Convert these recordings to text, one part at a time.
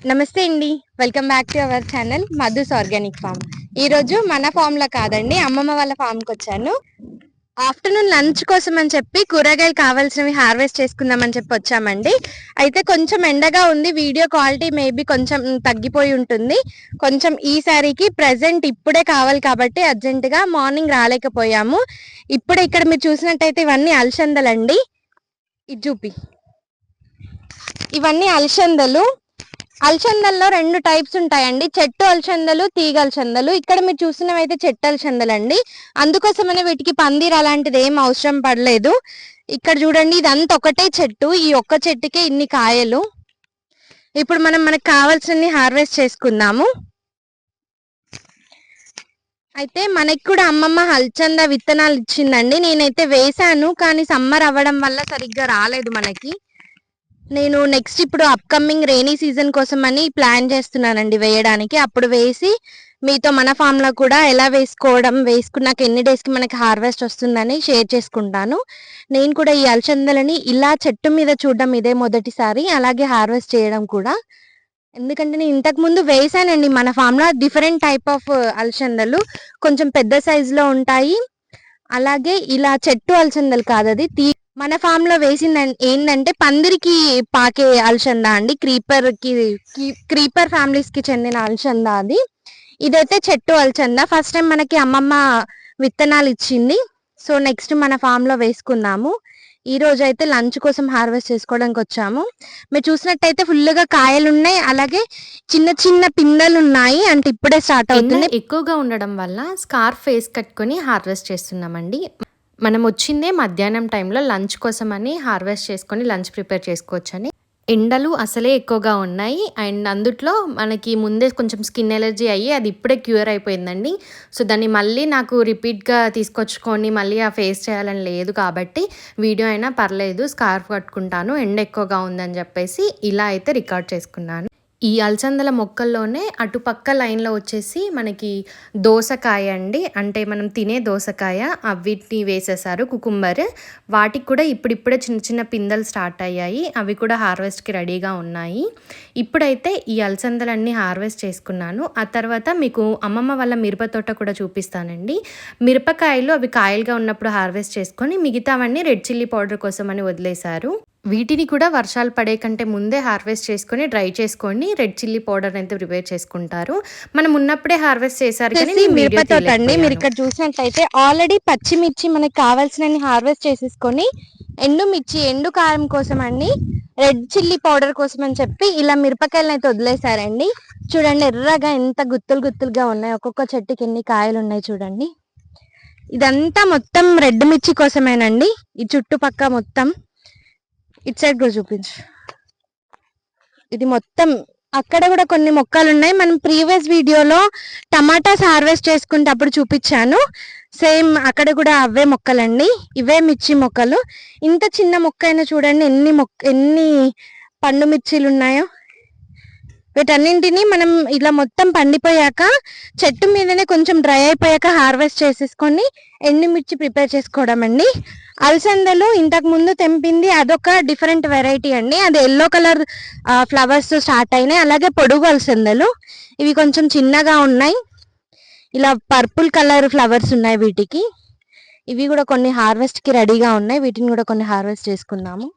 నమస్తే అండి. Welcome back to our channel Madhu's organic farm. ఈరోజు మన ఫామ్ లో కాదండి, అమ్మమ్మ వాళ్ళ ఫామ్కి వచ్చాను. ఆఫ్టర్నూన్ లంచ్ కోసం అని చెప్పి కూరగాయలు కావాల్సినవి హార్వెస్ట్ చేసుకుందామని చెప్పి వచ్చామండి. అయితే కొంచెం ఎండగా ఉంది, వీడియో క్వాలిటీ మేబీ కొంచెం తగ్గిపోయి ఉంటుంది. కొంచెం ఈ సారికి ప్రెసెంట్ ఇప్పుడే కావాలి కాబట్టి అర్జెంటుగా మార్నింగ్ రాలేకపోయాము. ఇప్పుడే ఇక్కడ మీరు చూసినట్టయితే ఇవన్నీ అలసందలండి. ఇది చూపి, ఇవన్నీ అలసందలు. అలసందల్లో రెండు టైప్స్ ఉంటాయండి, చెట్టు అలసందలు, తీగ అలసందలు. ఇక్కడ మీరు చూసినవైతే చెట్టు అలసందలండి. అందుకోసమనే వీటికి పందిర్ అలాంటిది ఏం అవసరం పడలేదు. ఇక్కడ చూడండి, ఇదంతా ఒకటే చెట్టు, ఈ ఒక్క చెట్టుకే ఇన్ని కాయలు. ఇప్పుడు మనకు కావాల్సినవి హార్వెస్ట్ చేసుకుందాము. అయితే మనకి కూడా అమ్మమ్మ అలసంద విత్తనాలు ఇచ్చిందండి. నేనైతే వేసాను, కానీ సమ్మర్ అవ్వడం వల్ల సరిగ్గా రాలేదు మనకి. నేను నెక్స్ట్ ఇప్పుడు అప్కమింగ్ రెయినీ సీజన్ కోసం అని ప్లాన్ చేస్తున్నానండి వేయడానికి. అప్పుడు వేసి మీతో మన ఫామ్ లో కూడా ఎలా వేసుకున్నాక ఎన్ని డేస్ కి మనకి హార్వెస్ట్ వస్తుందని షేర్ చేసుకుంటాను. నేను కూడా ఈ అలసందలని ఇలా చెట్టు మీద చూడడం ఇదే మొదటిసారి, అలాగే హార్వెస్ట్ చేయడం కూడా. ఎందుకంటే నేను ఇంతకు ముందు వేసానండి మన ఫామ్ లో డిఫరెంట్ టైప్ ఆఫ్ అలసందలు, కొంచెం పెద్ద సైజ్ లో ఉంటాయి. అలాగే ఇలా చెట్టు అలసందలు కాదు, అది మన ఫామ్ లో వేసింది ఏంటంటే పందిరికి పాకే అలసంద అండి. క్రీపర్ ఫ్యామిలీస్ కి చెందిన అలసంద అది. ఇదైతే చెట్టు అలసంద. ఫస్ట్ టైం మనకి అమ్మమ్మ విత్తనాలు ఇచ్చింది. సో నెక్స్ట్ మన ఫామ్ లో వేసుకుందాము. ఈ రోజు అయితే లంచ్ కోసం హార్వెస్ట్ చేసుకోవడానికి వచ్చాము. మీరు చూసినట్టయితే ఫుల్ గా కాయలు ఉన్నాయి, అలాగే చిన్న చిన్న పిందెలు ఉన్నాయి, అంటే ఇప్పుడే స్టార్ట్ అవుతుంది. ఎక్కువగా ఉండడం వల్ల స్కార్ఫ్ ఫేస్ కట్టుకొని హార్వెస్ట్ చేస్తున్నామండి. మనం వచ్చిందే మధ్యాహ్నం టైంలో లంచ్ కోసం అని హార్వెస్ట్ చేసుకొని లంచ్ ప్రిపేర్ చేసుకోవచ్చని. ఎండలు అసలే ఎక్కువగా ఉన్నాయి, అండ్ అందుట్లో మనకి ముందే కొంచెం స్కిన్ ఎలర్జీ అయ్యి అది ఇప్పుడే క్యూర్ అయిపోయిందండి. సో దాన్ని మళ్ళీ నాకు రిపీట్గా తీసుకొచ్చుకొని మళ్ళీ ఆ ఫేస్ చేయాలని లేదు కాబట్టి వీడియో అయినా పర్లేదు, స్కార్ఫ్ కట్టుకుంటాను, ఎండ ఎక్కువగా ఉందని చెప్పేసి ఇలా అయితే రికార్డ్ చేసుకున్నాను. ఈ అలసందల మొక్కల్లోనే అటుపక్క లైన్లో వచ్చేసి మనకి దోసకాయ అండి, అంటే మనం తినే దోసకాయ, వీటిని వేసేసారు కుకుంబర్. వాటికి కూడా ఇప్పుడిప్పుడే చిన్న చిన్న పిందెలు స్టార్ట్ అయ్యాయి, అవి కూడా హార్వెస్ట్కి రెడీగా ఉన్నాయి. ఇప్పుడైతే ఈ అలసందలన్నీ హార్వెస్ట్ చేసుకున్నాను. ఆ తర్వాత మీకు అమ్మమ్మ వాళ్ళ మిరప తోట కూడా చూపిస్తానండి. మిరపకాయలు అవి కాయలుగా ఉన్నప్పుడు హార్వెస్ట్ చేసుకొని మిగతావన్నీ రెడ్ చిల్లీ పౌడర్ కోసం అని వదిలేశారు. వీటిని కూడా వర్షాలు పడే కంటే ముందే హార్వెస్ట్ చేసుకొని డ్రై చేసుకొని రెడ్ చిల్లీ పౌడర్ అయితే ప్రిపేర్ చేసుకుంటారు. మనం ఉన్నప్పుడే హార్వెస్ట్ చేశారు. మిరపతోటండి, మీరు ఇక్కడ చూసినట్లయితే ఆల్రెడీ పచ్చిమిర్చి మనకి కావాల్సిన హార్వెస్ట్ చేసేసుకొని ఎండుమిర్చి, ఎండు కారం కోసం అండి, రెడ్ చిల్లీ పౌడర్ కోసం అని చెప్పి ఇలా మిరపకాయలను అయితే వదిలేశారండి. చూడండి ఎర్రగా ఎంత గుత్తులు గుత్తులుగా ఉన్నాయి, ఒక్కొక్క చెట్టుకి ఎన్ని కాయలు ఉన్నాయి చూడండి. ఇదంతా మొత్తం రెడ్ మిర్చి కోసమేనండి. ఈ చుట్టుపక్క మొత్తం ఇటు సైడ్ కూడా చూపించు. ఇది మొత్తం అక్కడ కూడా కొన్ని మొక్కలు ఉన్నాయి. మనం ప్రీవియస్ వీడియోలో టమాటాస్ హార్వెస్ట్ చేసుకుంటే అప్పుడు చూపించాను. సేమ్ అక్కడ కూడా అవే మొక్కలండి, ఇవే మిర్చి మొక్కలు. ఇంత చిన్న మొక్క అయినా చూడండి ఎన్ని పండు మిర్చీలు ఉన్నాయో. వీటన్నింటినీ మనం ఇలా మొత్తం పండిపోయాక చెట్టు మీదనే కొంచెం డ్రై అయిపోయాక హార్వెస్ట్ చేసేసుకొని ఎండుమిర్చి ప్రిపేర్ చేసుకోవడం అండి. అలసందలు ఇంతకు ముందు తెంపింది అదొక డిఫరెంట్ వెరైటీ అండి, అది ఎల్లో కలర్ ఫ్లవర్స్ స్టార్ట్ అయినాయి. అలాగే పొడుగు అలసందలు, ఇవి కొంచెం చిన్నగా ఉన్నాయి, ఇలా పర్పుల్ కలర్ ఫ్లవర్స్ ఉన్నాయి వీటికి. ఇవి కూడా కొన్ని హార్వెస్ట్ కి రెడీగా ఉన్నాయి, వీటిని కూడా కొన్ని హార్వెస్ట్ చేసుకుందాము.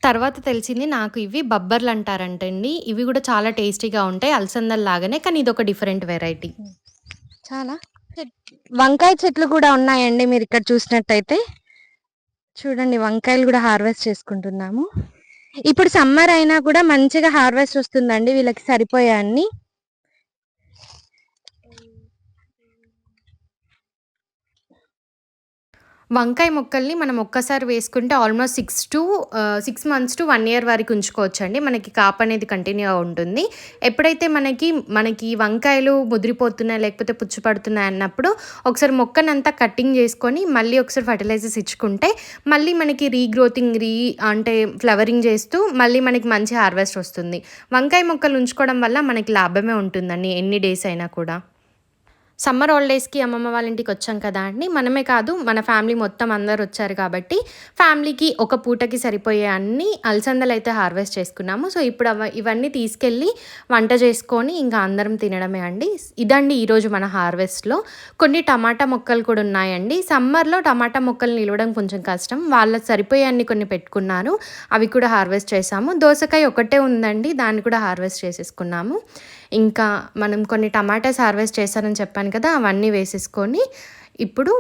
తర్వాత తెలిసింది నాకు ఇవి బబ్బర్లు అంటారంటండి. ఇవి కూడా చాలా టేస్టీగా ఉంటాయి అలసందల లాగానే, కానీ ఇది ఒక డిఫరెంట్ వెరైటీ. చాలా వంకాయ చెట్లు కూడా ఉన్నాయండి, మీరు ఇక్కడ చూసినట్టయితే చూడండి, వంకాయలు కూడా హార్వెస్ట్ చేసుకుంటున్నాము. ఇప్పుడు సమ్మర్ అయినా కూడా మంచిగా హార్వెస్ట్ వస్తుందండి, వీళ్ళకి సరిపోయాన్ని. వంకాయ మొక్కల్ని మనం ఒక్కసారి వేసుకుంటే ఆల్మోస్ట్ 6 months to 1 year వరకు ఉంచుకోవచ్చండి. మనకి కాపు అనేది కంటిన్యూగా ఉంటుంది. ఎప్పుడైతే మనకి వంకాయలు ముదిరిపోతున్నాయి లేకపోతే పుచ్చు పడుతున్నాయి అన్నప్పుడు ఒకసారి మొక్కనంతా కటింగ్ చేసుకొని మళ్ళీ ఒకసారి ఫర్టిలైజర్స్ ఇచ్చుకుంటే మళ్ళీ మనకి అంటే ఫ్లవరింగ్ చేస్తూ మళ్ళీ మనకి మంచి హార్వెస్ట్ వస్తుంది. వంకాయ మొక్కలు ఉంచుకోవడం వల్ల మనకి లాభమే ఉంటుందండి ఎన్ని డేస్ అయినా కూడా. సమ్మర్ హాలిడేస్కి అమ్మమ్మ వాళ్ళ ఇంటికి వచ్చాం కదా అండి. మనమే కాదు మన ఫ్యామిలీ మొత్తం అందరు వచ్చారు కాబట్టి ఫ్యామిలీకి ఒక పూటకి సరిపోయే అన్ని అలసందలు అయితే హార్వెస్ట్ చేసుకున్నాము. సో ఇప్పుడు ఇవన్నీ తీసుకెళ్ళి వంట చేసుకొని ఇంకా అందరం తినడమే అండి. ఇదండి ఈరోజు మన హార్వెస్ట్లో. కొన్ని టమాటా మొక్కలు కూడా ఉన్నాయండి. సమ్మర్లో టమాటా మొక్కలు నిలవడం కొంచెం కష్టం. వాళ్ళకి సరిపోయే అన్ని కొన్ని పెట్టుకున్నారు, అవి కూడా హార్వెస్ట్ చేసాము. దోసకాయ ఒకటే ఉందండి, దాన్ని కూడా హార్వెస్ట్ చేసేసుకున్నాము. ఇంకా మనం కొన్ని టమాటాస్ హార్వెస్ట్ చేశానని చెప్పాను కదా, అవన్నీ వేసేసుకొని ఇప్పుడు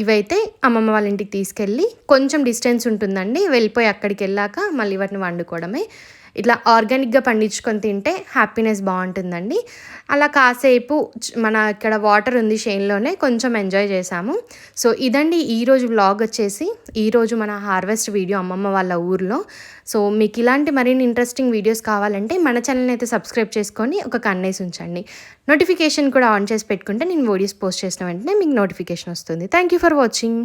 ఇవైతే అమ్మమ్మ వాళ్ళ ఇంటికి తీసుకెళ్ళి కొంచెం డిస్టెన్స్ ఉంటుందండి, వెళ్ళిపోయి అక్కడికి వెళ్ళాక మళ్ళీ వాటిని వండుకోవడమే. ఇట్లా ఆర్గానిక్గా పండించుకొని తింటే హ్యాపీనెస్ బాగుంటుందండి. అలా కాసేపు మన ఇక్కడ వాటర్ ఉంది షేన్లోనే, కొంచెం ఎంజాయ్ చేసాము. సో ఇదండి ఈరోజు వ్లాగ్ వచ్చేసి, ఈరోజు మన హార్వెస్ట్ వీడియో అమ్మమ్మ వాళ్ళ ఊర్లో. సో మీకు ఇలాంటి మరిన్ని ఇంట్రెస్టింగ్ వీడియోస్ కావాలంటే మన ఛానల్ని అయితే సబ్స్క్రైబ్ చేసుకొని ఒక కన్నేసి ఉంచండి. నోటిఫికేషన్ కూడా ఆన్ చేసి పెట్టుకుంటే నేను వీడియోస్ పోస్ట్ చేసిన వెంటనే మీకు నోటిఫికేషన్ వస్తుంది. Thank you for watching.